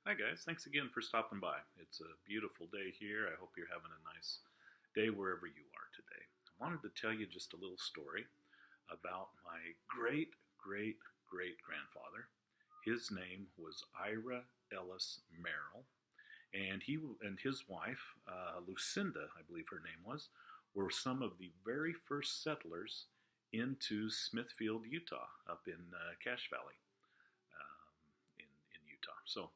Hi, guys. Thanks again for stopping by. It's a beautiful day here. I hope you're having a nice day wherever you are today. I wanted to tell you just a little story about my great great great grandfather. His name was Ira Ellis Merrill, and he and his wife, Lucinda, I believe her name was, were some of the very first settlers into Smithfield, Utah, up in Cache Valley, in Utah. So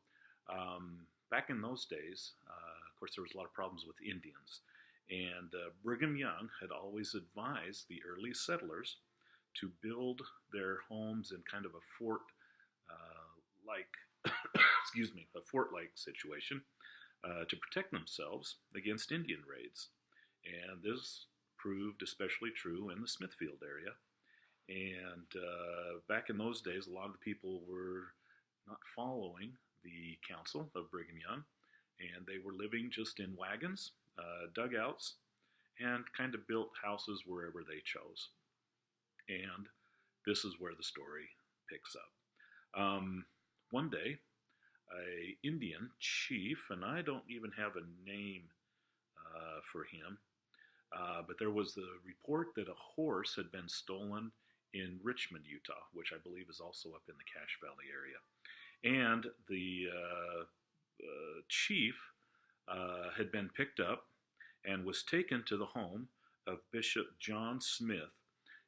back in those days, of course, there was a lot of problems with Indians. And Brigham Young had always advised the early settlers to build their homes in kind of a fort like, excuse me, a fort-like situation to protect themselves against Indian raids. And this proved especially true in the Smithfield area. And back in those days, a lot of the people were not following the counsel of Brigham Young, and they were living just in wagons, dugouts, and kind of built houses wherever they chose. And this is where the story picks up. One day, a Indian chief, and I don't even have a name for him, but there was the report that a horse had been stolen in Richmond, Utah, which I believe is also up in the Cache Valley area. And the chief had been picked up and was taken to the home of Bishop John Smith,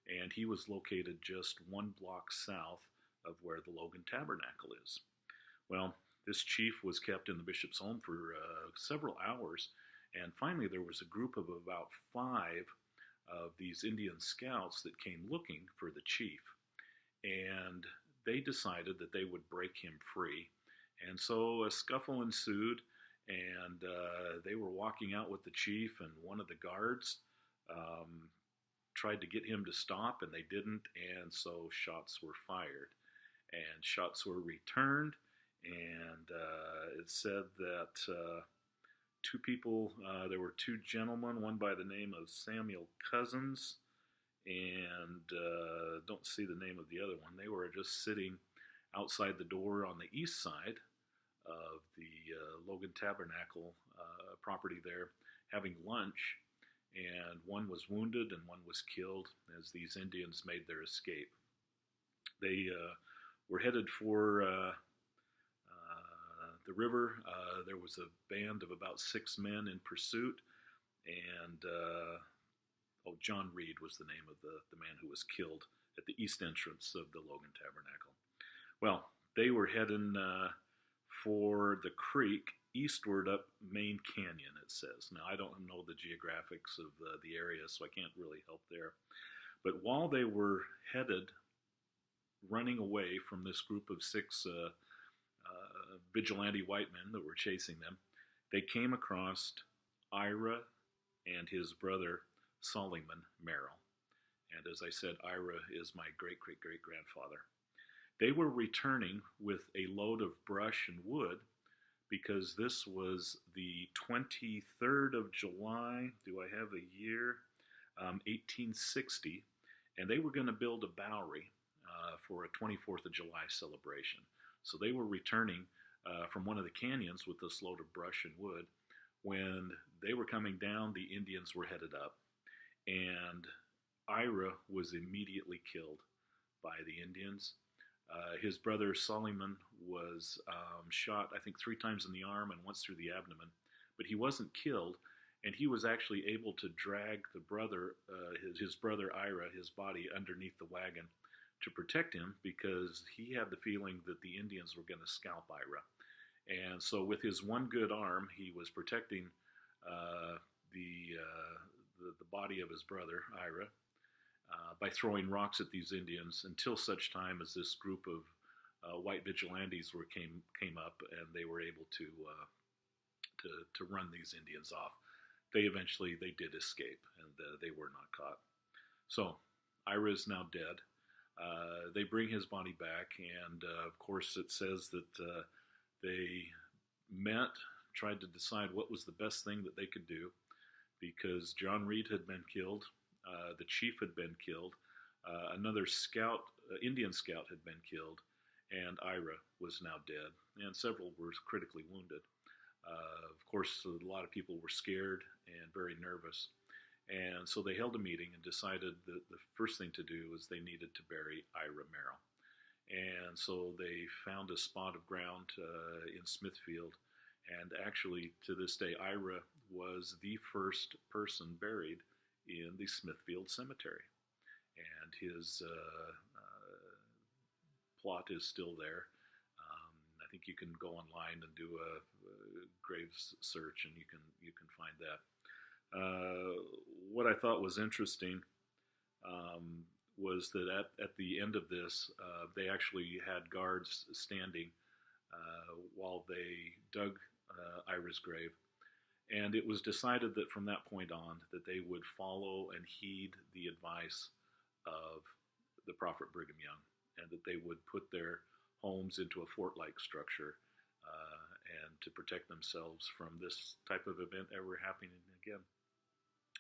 and he was located just one block south of where the Logan Tabernacle is. Well, this chief was kept in the bishop's home for several hours, and finally there was a group of about 5 of these Indian scouts that came looking for the chief. And they decided that they would break him free. And so a scuffle ensued, and they were walking out with the chief, and one of the guards tried to get him to stop, and they didn't, and so shots were fired. And shots were returned, and it said that 2 people, there were 2 gentlemen, one by the name of Samuel Cousins, and don't see the name of the other one. They were just sitting outside the door on the east side of the Logan Tabernacle property there, having lunch, and one was wounded and one was killed as these Indians made their escape. They were headed for the river. There was a band of about 6 men in pursuit, and John Reed was the name of the man who was killed at the east entrance of the Logan Tabernacle. Well, they were heading for the creek eastward up Main Canyon, it says. Now, I don't know the geographics of the area, so I can't really help there. But while they were headed, running away from this group of 6 vigilante white men that were chasing them, they came across Ira and his brother Solomon Merrill. And as I said, Ira is my great-great-great-grandfather. They were returning with a load of brush and wood because this was the 23rd of July, do I have a year? 1860, and they were going to build a Bowery for a 24th of July celebration. So they were returning from one of the canyons with this load of brush and wood. When they were coming down, the Indians were headed up, and Ira was immediately killed by the Indians. His brother Solomon was shot, I think, 3 times in the arm and once through the abdomen, but he wasn't killed, and he was actually able to drag the brother, his brother Ira, his body underneath the wagon to protect him because he had the feeling that the Indians were going to scalp Ira. And so with his one good arm, he was protecting the body of his brother, Ira, by throwing rocks at these Indians until such time as this group of white vigilantes came up, and they were able to run these Indians off. They did escape, and they were not caught. So Ira is now dead. They bring his body back, and of course it says that they met, tried to decide what was the best thing that they could do, because John Reed had been killed, the chief had been killed, another scout, Indian scout had been killed, and Ira was now dead, and several were critically wounded. Of course, a lot of people were scared and very nervous, and so they held a meeting and decided that the first thing to do was they needed to bury Ira Merrill. And so they found a spot of ground in Smithfield, and actually to this day, Ira was the first person buried in the Smithfield Cemetery, and his plot is still there. I think you can go online and do a graves search, and you can find that. What I thought was interesting was that at the end of this, they actually had guards standing while they dug Ira's grave. And it was decided that from that point on that they would follow and heed the advice of the prophet Brigham Young, and that they would put their homes into a fort-like structure and to protect themselves from this type of event ever happening again.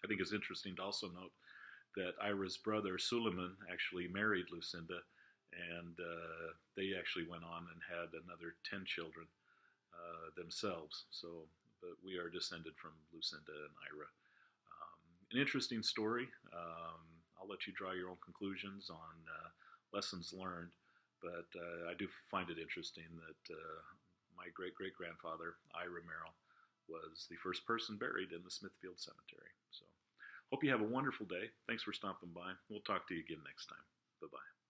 I think it's interesting to also note that Ira's brother Suleiman actually married Lucinda, and they actually went on and had another 10 children themselves. So, but we are descended from Lucinda and Ira. An interesting story. I'll let you draw your own conclusions on lessons learned, but I do find it interesting that my great-great-grandfather, Ira Merrill, was the first person buried in the Smithfield Cemetery. So, hope you have a wonderful day. Thanks for stopping by. We'll talk to you again next time. Bye-bye.